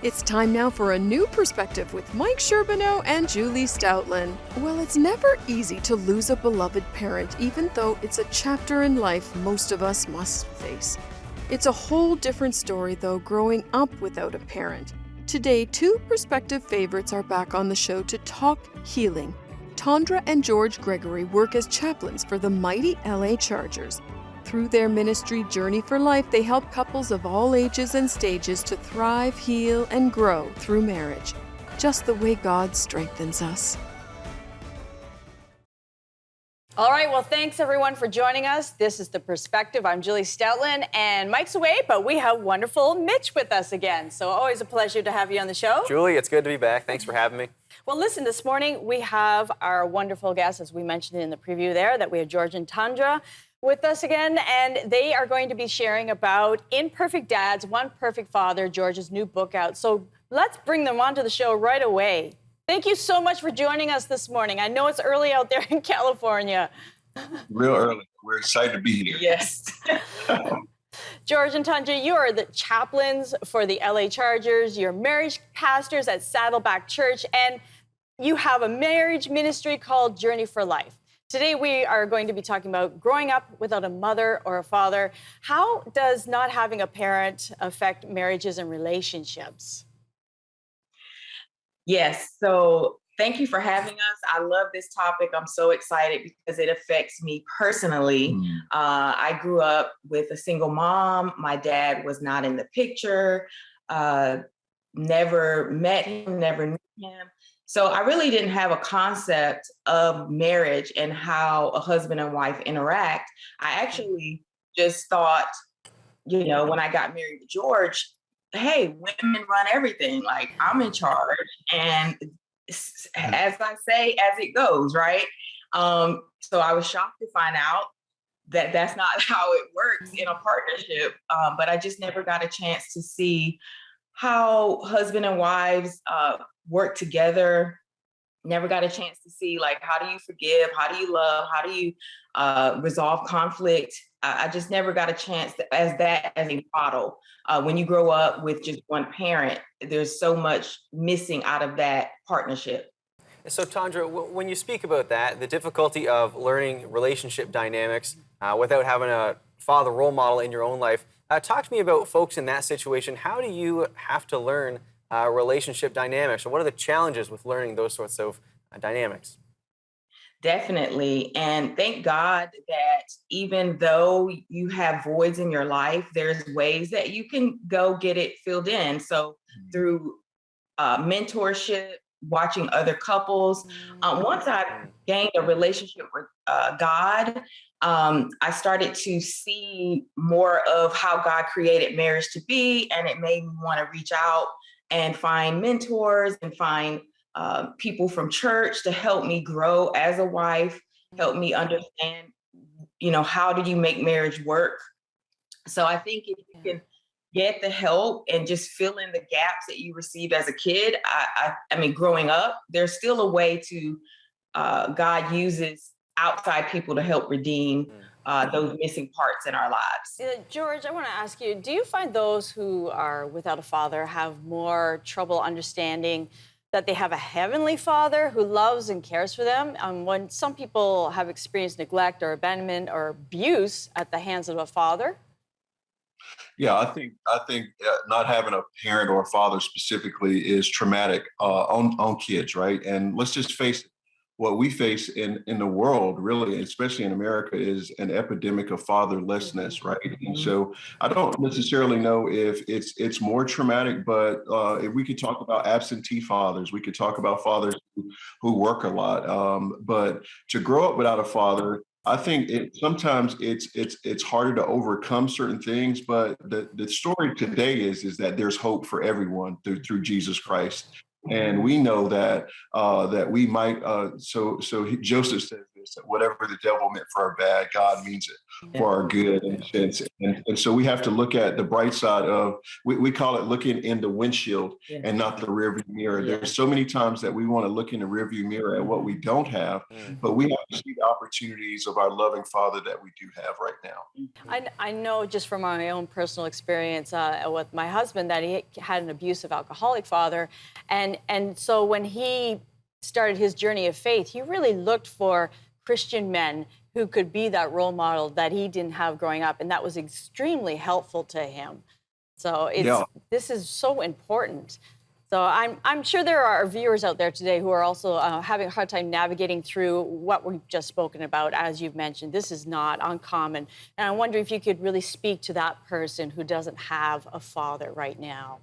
It's time now for a new perspective with Mike Sherbino and Julie Stautland. Well, it's never easy to lose a beloved parent, even though it's a chapter in life most of us must face. It's a whole different story, though, growing up without a parent. Today, two prospective favorites are back on the show to talk healing. Tondra and George Gregory work as chaplains for the mighty LA Chargers. Through their ministry Journey for Life, they help couples of all ages and stages to thrive, heal, and grow through marriage, just the way God strengthens us. All right, well, thanks everyone for joining us. This is The Perspective. I'm Julie Stautland, and Mike's away, but we have wonderful Mitch with us again. So always a pleasure to have you on the show. Julie, it's good to be back. Thanks for having me. Well, listen, this morning we have our wonderful guests, as we mentioned in the preview there, that we have George and Tondra with us again, and they are going to be sharing about Imperfect Dads, One Perfect Father, George's new book out. So let's bring them onto the show right away. Thank you so much for joining us this morning. I know it's early out there in California. Real early. We're excited to be here. Yes. George and Tondra, you are the chaplains for the LA Chargers. You're marriage pastors at Saddleback Church, and you have a marriage ministry called Journey for Life. Today, we are going to be talking about growing up without a mother or a father. How does not having a parent affect marriages and relationships? Yes, so thank you for having us. I love this topic. I'm so excited because it affects me personally. I grew up with a single mom. My dad was not in the picture, never met him, never knew him. So I really didn't have a concept of marriage and how a husband and wife interact. I actually just thought, when I got married to George, hey, women run everything. Like, I'm in charge. And as I say, as it goes, right? So I was shocked to find out that that's not how it works in a partnership. But I just never got a chance to see how husband and wives work together. Never got a chance to see, like, how do you forgive? How do you love? How do you resolve conflict? I just never got a chance as a model. When you grow up with just one parent, there's so much missing out of that partnership. So, Tondra, when you speak about that, the difficulty of learning relationship dynamics without having a father role model in your own life, talk to me about folks in that situation. How do you have to learn relationship dynamics, or what are the challenges with learning those sorts of dynamics? Definitely. And thank God that even though you have voids in your life, there's ways that you can go get it filled in. So through mentorship, watching other couples. Once I gained a relationship with God, I started to see more of how God created marriage to be, and it made me want to reach out and find mentors and find people from church to help me grow as a wife, help me understand, how do you make marriage work? So I think if you can get the help and just fill in the gaps that you received as a kid, I mean, growing up, there's still a way to, God uses outside people to help redeem those missing parts in our lives. George, I want to ask you, do you find those who are without a father have more trouble understanding that they have a heavenly father who loves and cares for them? When some people have experienced neglect or abandonment or abuse at the hands of a father? Yeah, I think not having a parent or a father specifically is traumatic on kids, right? And let's just face it. What we face in the world, really, especially in America, is an epidemic of fatherlessness, right? And so I don't necessarily know if it's more traumatic, but if we could talk about absentee fathers, we could talk about fathers who work a lot. But to grow up without a father, I think sometimes it's harder to overcome certain things. But the story today is that there's hope for everyone through Jesus Christ. And we know that we might. So Joseph says this. Whatever the devil meant for our bad, God means it for our good in a sense. And so we have to look at the bright side of, we call it looking in the windshield and not the rearview mirror. There's so many times that we want to look in the rearview mirror at what we don't have, but we have to see the opportunities of our loving Father that we do have right now. I know just from my own personal experience with my husband that he had an abusive alcoholic father. And so when he started his journey of faith, he really looked for Christian men who could be that role model that he didn't have growing up. And that was extremely helpful to him. So this is so important. So I'm sure there are viewers out there today who are also having a hard time navigating through what we've just spoken about. As you've mentioned, this is not uncommon. And I wonder if you could really speak to that person who doesn't have a father right now.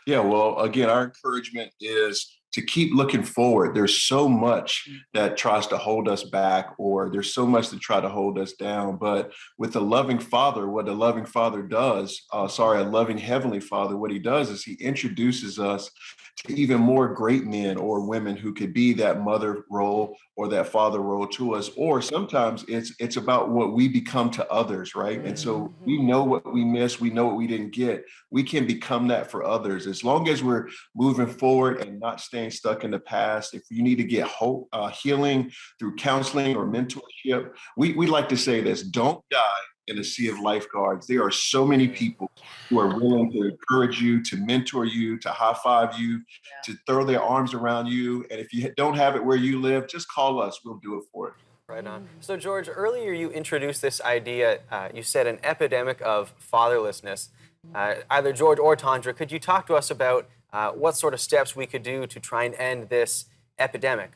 Yeah, well, again, our encouragement is to keep looking forward. There's so much that tries to hold us back, or there's so much to try to hold us down. But with a loving Father, what a loving Father does, a loving Heavenly Father, what he does is he introduces us to even more great men or women who could be that mother role or that father role to us. Or sometimes it's about what we become to others, right? And so we know what we missed, we know what we didn't get. We can become that for others. As long as we're moving forward and not staying stuck in the past. If you need to get hope, healing through counseling or mentorship, we like to say this: don't die in a sea of lifeguards. There are so many people who are willing to encourage you, to mentor you, to high five you, to throw their arms around you. And if you don't have it where you live, just call us. We'll do it for you. Right on. So, George, earlier you introduced this idea, you said an epidemic of fatherlessness. Either George or Tondra, could you talk to us about what sort of steps we could do to try and end this epidemic?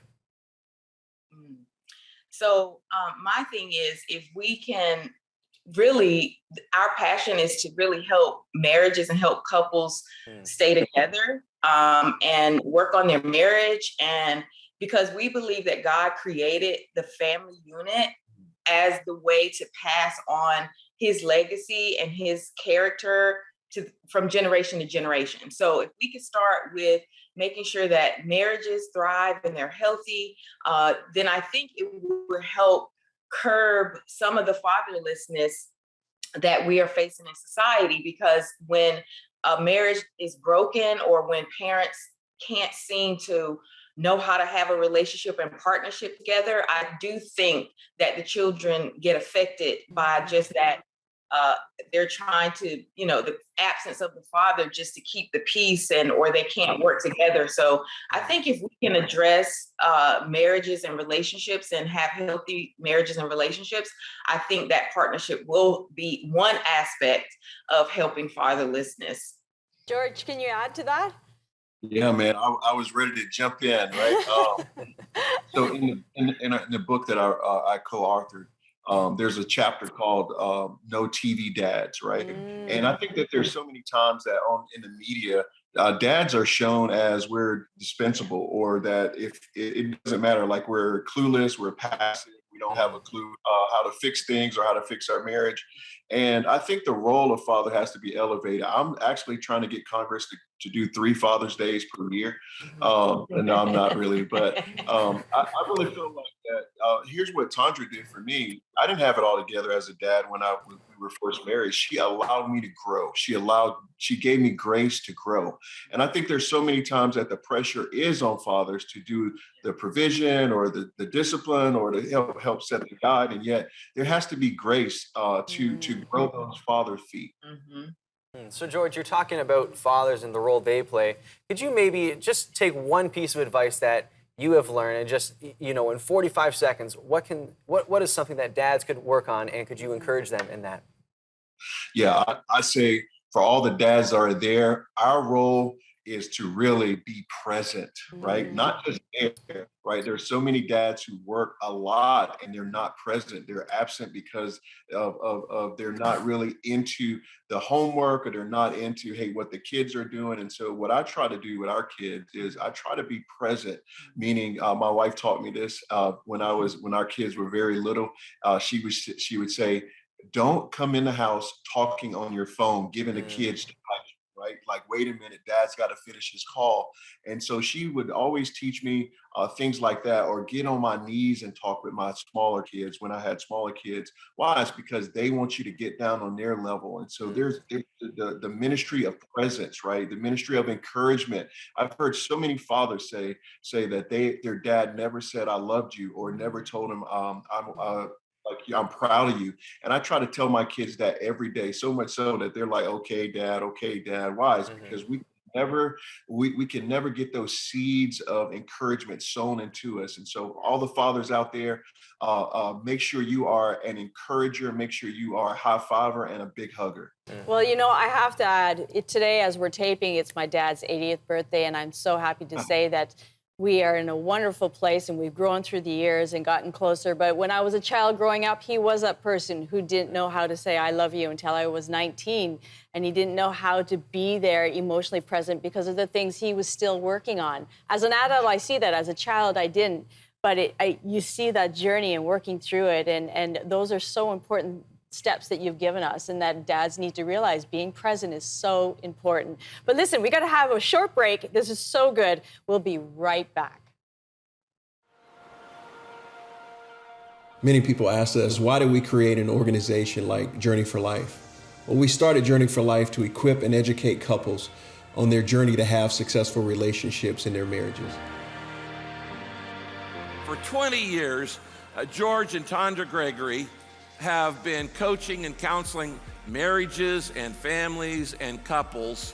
So my thing is, if we can really, our passion is to really help marriages and help couples stay together and work on their marriage. And because we believe that God created the family unit as the way to pass on his legacy and his character from generation to generation. So if we could start with making sure that marriages thrive and they're healthy, then I think it will help curb some of the fatherlessness that we are facing in society. Because when a marriage is broken, or when parents can't seem to know how to have a relationship and partnership together, I do think that the children get affected by just that. They're trying to, the absence of the father just to keep the peace, or they can't work together. So I think if we can address marriages and relationships and have healthy marriages and relationships, I think that partnership will be one aspect of helping fatherlessness. George, can you add to that? Yeah, man, I was ready to jump in, right? So in the book that I co-authored, there's a chapter called No TV Dads, right? And I think that there's so many times that in the media, dads are shown as we're dispensable, or that if it doesn't matter, like we're clueless, we're passive, we don't have a clue how to fix things or how to fix our marriage. And I think the role of father has to be elevated. I'm actually trying to get Congress to do 3 Father's Days per year. And no, I'm not really, but I really feel like that. Here's what Tondra did for me. I didn't have it all together as a dad when we were first married. She allowed me to grow. She gave me grace to grow. And I think there's so many times that the pressure is on fathers to do the provision or the discipline or to help set the guide. And yet there has to be grace to grow those father feet. So, George, you're talking about fathers and the role they play. Could you maybe just take one piece of advice that you have learned, and just, in 45 seconds, what is something that dads could work on, and could you encourage them in that? Yeah, I say for all the dads that are there, our role is to really be present, right? Not just there, right? There's so many dads who work a lot and they're not present. They're absent because of they're not really into the homework, or they're not into, hey, what the kids are doing. And so what I try to do with our kids is I try to be present, meaning my wife taught me this when our kids were very little. She would say, don't come in the house talking on your phone, giving the kids, right? right? Like, wait a minute, dad's got to finish his call. And so she would always teach me things like that, or get on my knees and talk with my smaller kids when I had smaller kids. Why? It's because they want you to get down on their level. And so there's the ministry of presence, right? The ministry of encouragement. I've heard so many fathers say that their dad never said I loved you, or never told him I'm proud of you. And I try to tell my kids that every day, so much so that they're like, okay, dad, okay, dad. Why? It's because we can never get those seeds of encouragement sown into us. And so all the fathers out there, make sure you are an encourager, make sure you are a high fiver and a big hugger. Well, I have to add, today as we're taping, it's my dad's 80th birthday, and I'm so happy to say that we are in a wonderful place, and we've grown through the years and gotten closer. But when I was a child growing up, he was that person who didn't know how to say I love you until I was 19. And he didn't know how to be there emotionally present because of the things he was still working on. As an adult, I see that. As a child, I didn't. But you see that journey and working through it. And those are so important steps that you've given us, and that dads need to realize being present is so important. But listen, we got to have a short break. This is so good. We'll be right back. Many people ask us, why did we create an organization like Journey for Life? Well, we started Journey for Life to equip and educate couples on their journey to have successful relationships in their marriages. For 20 years, George and Tondra Gregory have been coaching and counseling marriages and families and couples.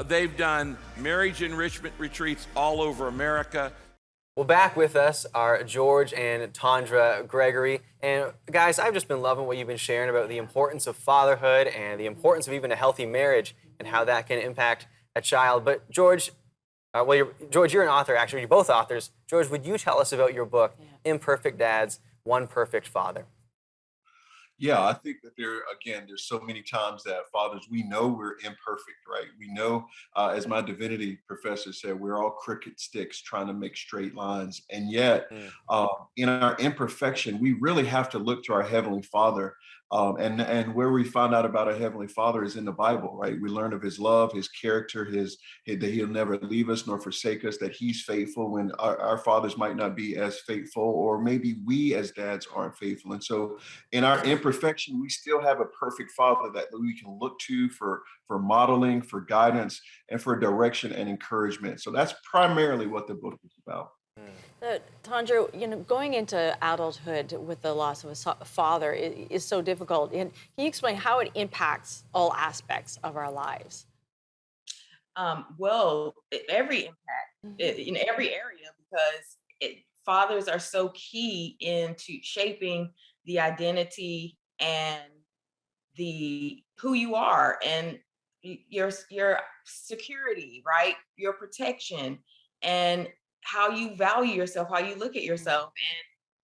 They've done marriage enrichment retreats all over America. Well, back with us are George and Tondra Gregory. And guys, I've just been loving what you've been sharing about the importance of fatherhood and the importance of even a healthy marriage and how that can impact a child. But George, George, you're an author, actually. You're both authors. George, would you tell us about your book, Imperfect Dads, One Perfect Father? Yeah, I think that there's so many times that fathers, we know we're imperfect, right? We know, as my divinity professor said, we're all crooked sticks trying to make straight lines. And yet, in our imperfection, we really have to look to our Heavenly Father. And where we find out about our Heavenly Father is in the Bible, right? We learn of his love, his character, that he'll never leave us nor forsake us, that he's faithful when our fathers might not be as faithful, or maybe we as dads aren't faithful. And so in our imperfection, we still have a perfect Father that we can look to for modeling, for guidance, and for direction and encouragement. So that's primarily what the book is about. Tondra, going into adulthood with the loss of a father is so difficult. And can you explain how it impacts all aspects of our lives? Well, every impact in every area, because fathers are so key into shaping the identity and who you are, and your security, right? Your protection, and how you value yourself, how you look at yourself.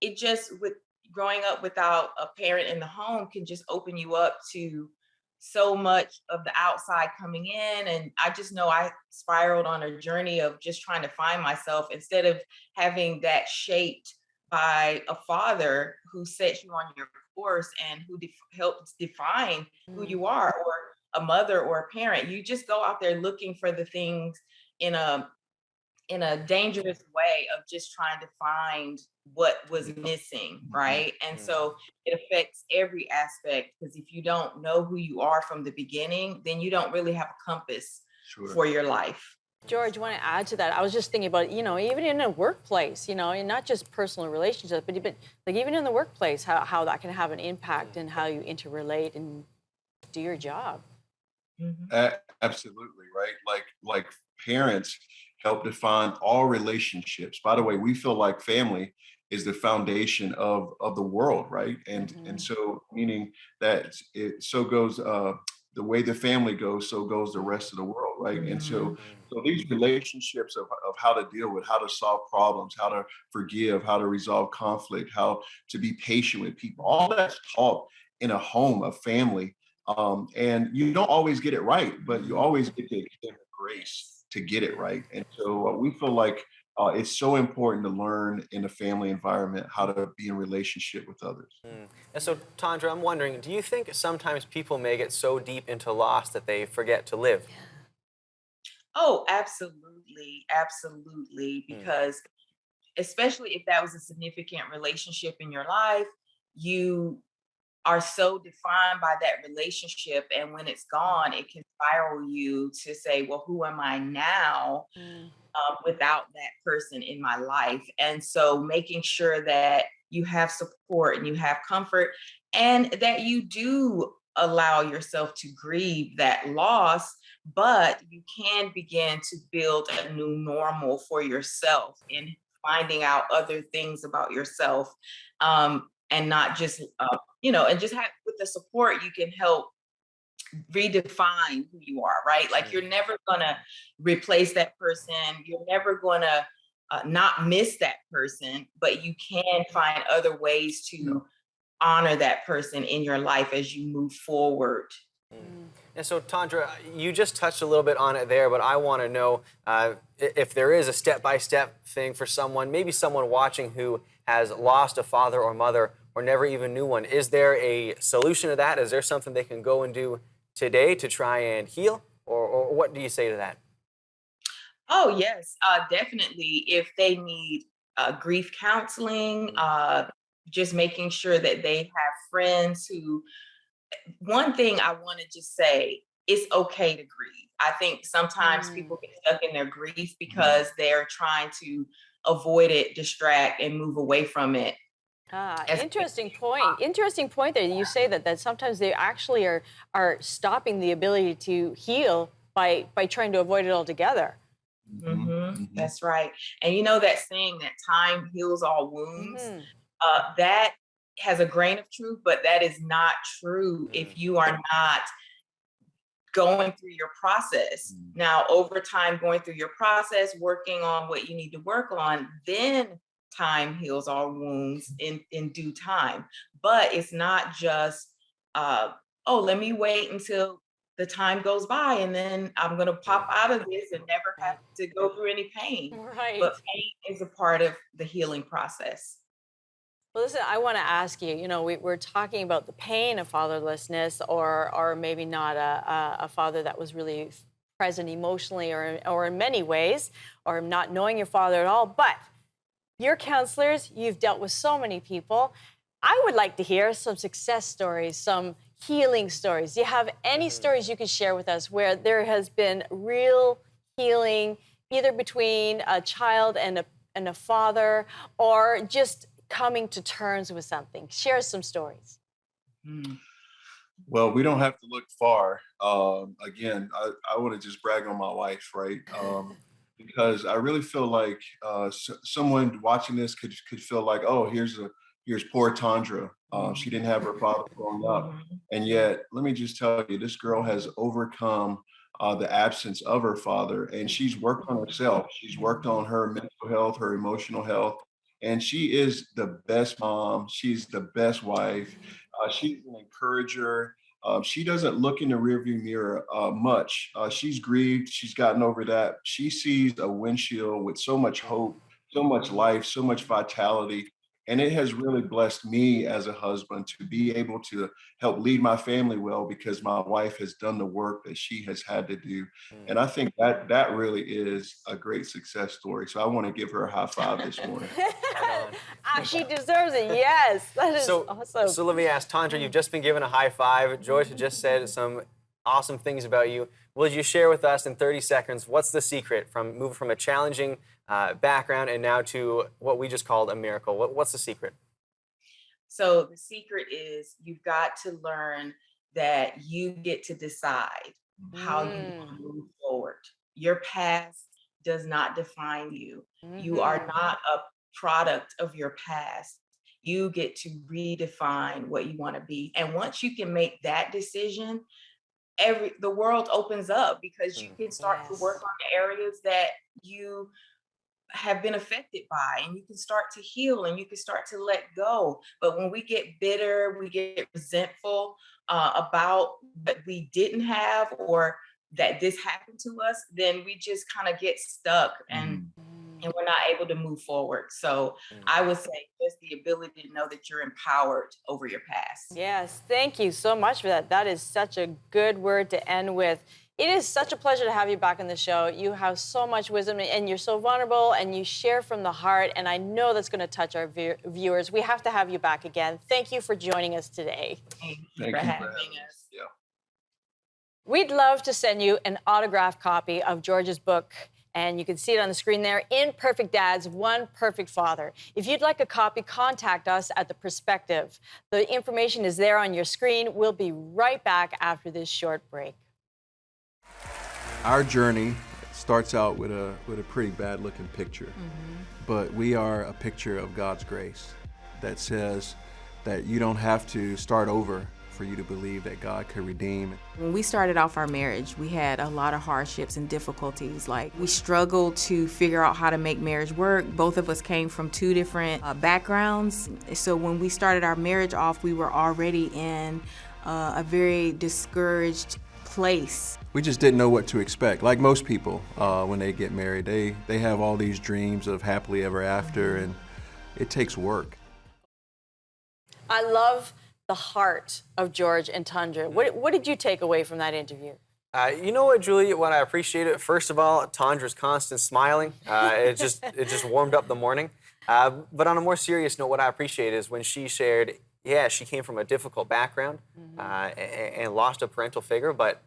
And it just, with growing up without a parent in the home, can just open you up to so much of the outside coming in. And I just know I spiraled on a journey of just trying to find myself, instead of having that shaped by a father who sets you on your course and who helps define who you are, or a mother or a parent. You just go out there looking for the things in a dangerous way of just trying to find what was missing, right? And so it affects every aspect, because if you don't know who you are from the beginning, then you don't really have a compass for your life. George, I want to add to that. I was just thinking about, even in a workplace, and not just personal relationships, but like even in the workplace, how that can have an impact and how you interrelate and do your job. Absolutely, right? Like parents help define all relationships. By the way, we feel like family is the foundation of the world, right? And so, meaning that so goes the way the family goes, so goes the rest of the world, right? And so these relationships of how to deal with, how to solve problems, how to forgive, how to resolve conflict, how to be patient with people, all that's taught in a home, a family. And you don't always get it right, but you always get the extended grace to get it right. And so we feel like it's so important to learn in a family environment how to be in relationship with others. And so, Tondra, I'm wondering, do you think sometimes people may get so deep into loss that they forget to live? Oh, absolutely. Absolutely. Because especially if that was a significant relationship in your life, you are so defined by that relationship. And when it's gone, it can spiral you to say, well, who am I now without that person in my life? And so making sure that you have support and you have comfort and that you do allow yourself to grieve that loss, but you can begin to build a new normal for yourself in finding out other things about yourself, and not just and just have with the support you can help redefine who you are, right? Like you're never gonna replace that person. You're never gonna not miss that person, but you can find other ways to honor that person in your life as you move forward. And so, Tondra, you just touched a little bit on it there, but I want to know if there is a step-by-step thing for someone, maybe someone watching who has lost a father or mother or never even knew one. Is there a solution to that? Is there something they can go and do today to try and heal? Or what do you say to that? Oh, yes, definitely. If they need grief counseling, just making sure that they have friends who, one thing I want to just say, it's okay to grieve. I think sometimes people get stuck in their grief because they're trying to avoid it, distract, and move away from it. Interesting point. Interesting point there. You say that sometimes they actually are stopping the ability to heal by trying to avoid it altogether. That's right. And you know that saying that time heals all wounds? That has a grain of truth, but that is not true if you are not going through your process. Now, over time, going through your process, working on what you need to work on, then time heals all wounds in due time. But it's not just, let me wait until the time goes by and then I'm going to pop out of this and never have to go through any pain. Right. But pain is a part of the healing process. Well, listen, I want to ask you, we're talking about the pain of fatherlessness or maybe not a father that was really present emotionally or in many ways, or not knowing your father at all. But you're counselors, you've dealt with so many people. I would like to hear some success stories, some healing stories. Do you have any stories you can share with us where there has been real healing, either between a child and a father, or just coming to terms with something? Share some stories. Well, we don't have to look far. Again, I want to just brag on my wife, right? Because I really feel like someone watching this could feel like, oh, here's poor Tondra. She didn't have her father growing up, and yet let me just tell you, this girl has overcome the absence of her father, and she's worked on herself. She's worked on her mental health, her emotional health, and she is the best mom. She's the best wife. She's an encourager. She doesn't look in the rearview mirror much. She's grieved. She's gotten over that. She sees a windshield with so much hope, so much life, so much vitality. And it has really blessed me as a husband to be able to help lead my family well because my wife has done the work that she has had to do. And I think that really is a great success story. So I want to give her a high five this morning. She deserves it. Yes, that is awesome. So let me ask, Tondra, you've just been given a high five. Joyce just said some awesome things about you. Will you share with us in 30 seconds what's the secret from moving from a challenging background and now to what we just called a miracle? What's the secret? So the secret is you've got to learn that you get to decide how you want to move forward. Your past does not define you. You are not a product of your past. You get to redefine what you want to be. And once you can make that decision, the world opens up because you can start to work on the areas that you have been affected by, and you can start to heal and you can start to let go. But when we get bitter, we get resentful about what we didn't have or that this happened to us, then we just kind of get stuck and we're not able to move forward. So I would say just the ability to know that you're empowered over your past. Yes, thank you so much for that. That is such a good word to end with. It is such a pleasure to have you back on the show. You have so much wisdom, and you're so vulnerable, and you share from the heart, and I know that's going to touch our viewers. We have to have you back again. Thank you for joining us today. Thank you for having us. Yeah. We'd love to send you an autographed copy of George's book, and you can see it on the screen there, Imperfect Dads, One Perfect Father. If you'd like a copy, contact us at The Perspective. The information is there on your screen. We'll be right back after this short break. Our journey starts out with a pretty bad looking picture, but we are a picture of God's grace that says that you don't have to start over for you to believe that God could redeem. When we started off our marriage, we had a lot of hardships and difficulties. Like, we struggled to figure out how to make marriage work. Both of us came from two different backgrounds. So when we started our marriage off, we were already in a very discouraged place. We just didn't know what to expect. Like most people, when they get married, they have all these dreams of happily ever after, and it takes work. I love the heart of George and Tondra. What did you take away from that interview? You know what, Julie, what I appreciated, first of all, Tondra's constant smiling. It just warmed up the morning. But on a more serious note, what I appreciate is when she shared, yeah, she came from a difficult background and lost a parental figure, but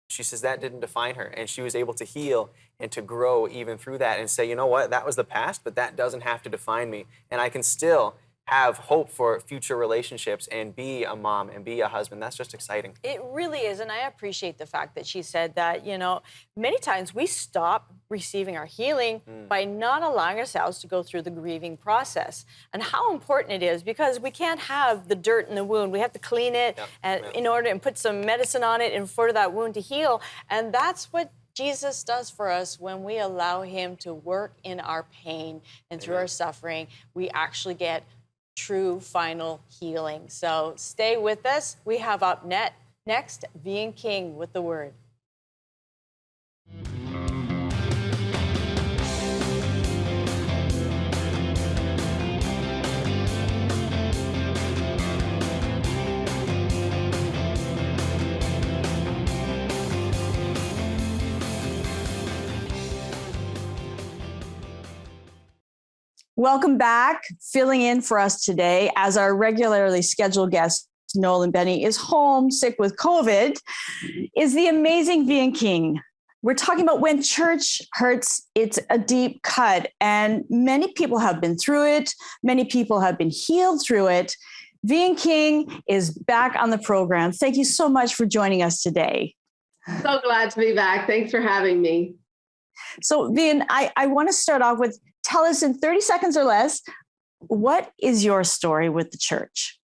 she says that didn't define her, and she was able to heal and to grow even through that and say, you know what, that was the past, but that doesn't have to define me, and I can still have hope for future relationships and be a mom and be a husband. That's just exciting. It really is, and I appreciate the fact that she said that, you know, many times we stop receiving our healing by not allowing ourselves to go through the grieving process, and how important it is, because we can't have the dirt in the wound. We have to clean it in order and put some medicine on it in order for that wound to heal, and that's what Jesus does for us when we allow him to work in our pain and through our suffering. We actually get true final healing. So stay with us. We have up next, Being King with the Word. Welcome back. Filling in for us today as our regularly scheduled guest, Nolan Benny, is home sick with COVID, is the amazing Being King. We're talking about when church hurts, it's a deep cut, and many people have been through it. Many people have been healed through it. Being King is back on the program. Thank you so much for joining us today. So glad to be back. Thanks for having me. So, Vian, I want to start off with, tell us in 30 seconds or less, what is your story with the church?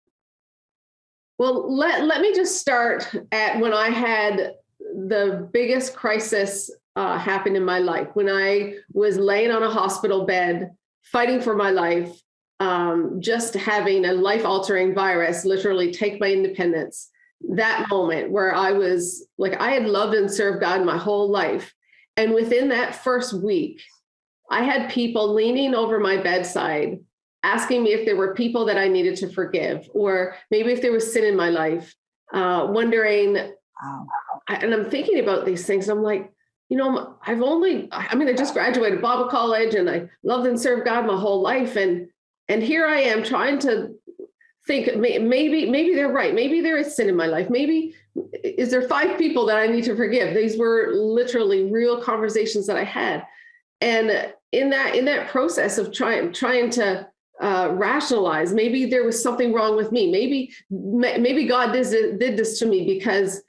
Well, let me just start at when I had the biggest crisis happen in my life, when I was laying on a hospital bed, fighting for my life, just having a life-altering virus literally take my independence. That moment where I was like, I had loved and served God my whole life. And within that first week, I had people leaning over my bedside, asking me if there were people that I needed to forgive, or maybe if there was sin in my life, wondering, and I'm thinking about these things. I'm like, you know, I just graduated Bible college and I loved and served God my whole life. And here I am trying to think, maybe they're right. Maybe there is sin in my life. Maybe, is there 5 people that I need to forgive? These were literally real conversations that I had. And in that process of trying to rationalize, maybe there was something wrong with me. Maybe God did this to me because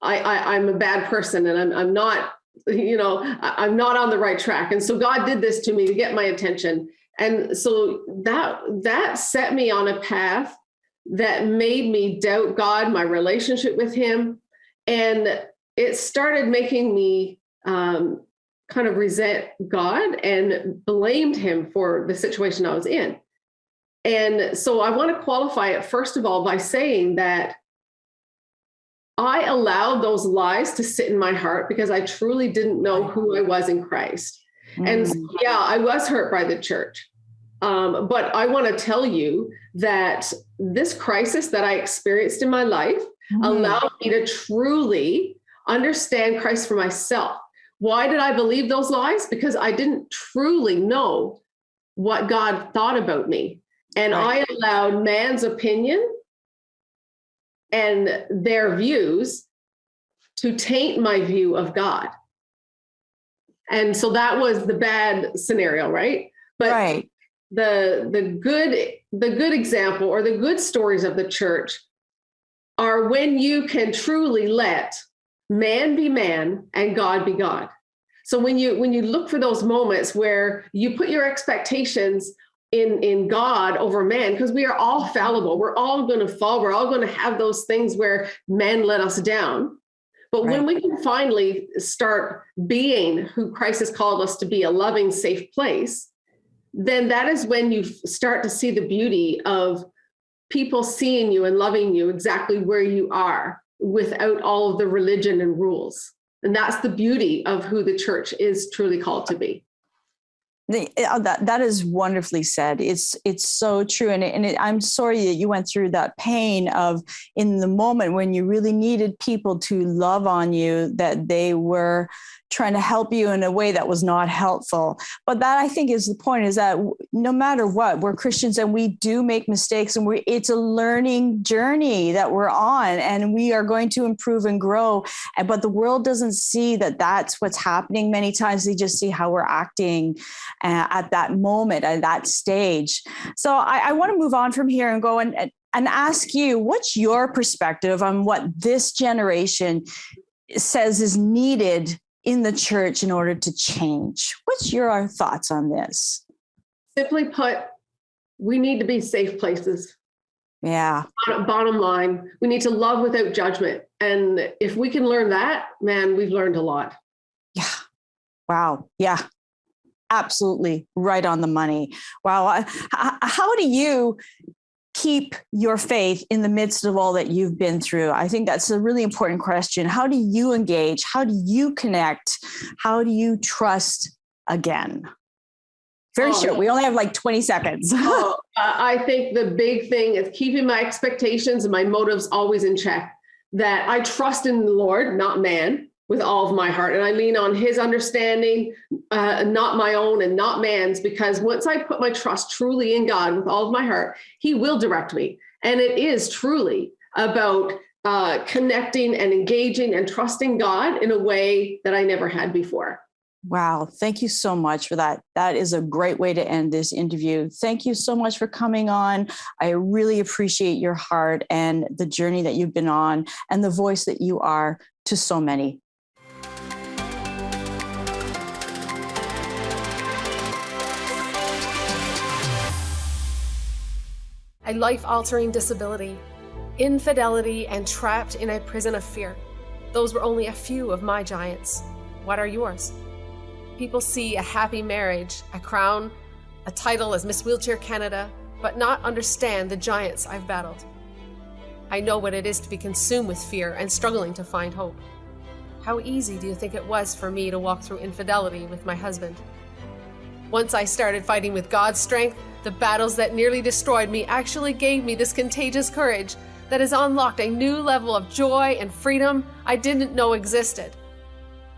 I'm a bad person and I'm not, I'm not on the right track. And so God did this to me to get my attention. And so that set me on a path that made me doubt God, my relationship with him. And it started making me kind of resent God and blamed him for the situation I was in. And so I want to qualify it, first of all, by saying that I allowed those lies to sit in my heart because I truly didn't know who I was in Christ. And so, yeah, I was hurt by the church. But I want to tell you that this crisis that I experienced in my life allowed me to truly understand Christ for myself. Why did I believe those lies? Because I didn't truly know what God thought about me. And I allowed man's opinion and their views to taint my view of God. And so that was the bad scenario, right? But the good example, or the good stories of the church, are when you can truly let man be man and God be God. So when you look for those moments where you put your expectations in God over man, because we are all fallible, we're all going to fall, we're all going to have those things where men let us down. But when we can finally start being who Christ has called us to be, a loving, safe place, then that is when you start to see the beauty of people seeing you and loving you exactly where you are, without all of the religion and rules. And that's the beauty of who the church is truly called to be. That is wonderfully said. It's so true. And I'm sorry that you went through that pain of, in the moment when you really needed people to love on you, that they were trying to help you in a way that was not helpful. But that, I think, is the point, is that no matter what, we're Christians and we do make mistakes, and it's a learning journey that we're on, and we are going to improve and grow. But the world doesn't see that that's what's happening. Many times they just see how we're acting at that moment, at that stage. So I want to move on from here and go and ask you, what's your perspective on what this generation says is needed in the church in order to change? What's your thoughts on this? Simply put, we need to be safe places. Yeah. Bottom line, we need to love without judgment. And if we can learn that, man, we've learned a lot. Yeah. Wow. Yeah. Absolutely right on the money. Wow. How do you keep your faith in the midst of all that you've been through? I think that's a really important question. How do you engage? How do you connect? How do you trust again? Very short. We only have like 20 seconds. I think the big thing is keeping my expectations and my motives always in check, that I trust in the Lord, not man, with all of my heart. And I lean on his understanding, not my own and not man's, because once I put my trust truly in God with all of my heart, he will direct me. And it is truly about connecting and engaging and trusting God in a way that I never had before. Wow. Thank you so much for that. That is a great way to end this interview. Thank you so much for coming on. I really appreciate your heart and the journey that you've been on and the voice that you are to so many. A life-altering disability, infidelity, and trapped in a prison of fear. Those were only a few of my giants. What are yours? People see a happy marriage, a crown, a title as Miss Wheelchair Canada, but not understand the giants I've battled. I know what it is to be consumed with fear and struggling to find hope. How easy do you think it was for me to walk through infidelity with my husband? Once I started fighting with God's strength, the battles that nearly destroyed me actually gave me this contagious courage that has unlocked a new level of joy and freedom I didn't know existed.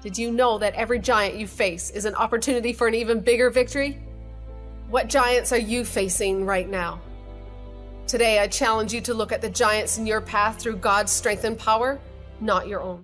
Did you know that every giant you face is an opportunity for an even bigger victory? What giants are you facing right now? Today, I challenge you to look at the giants in your path through God's strength and power, not your own.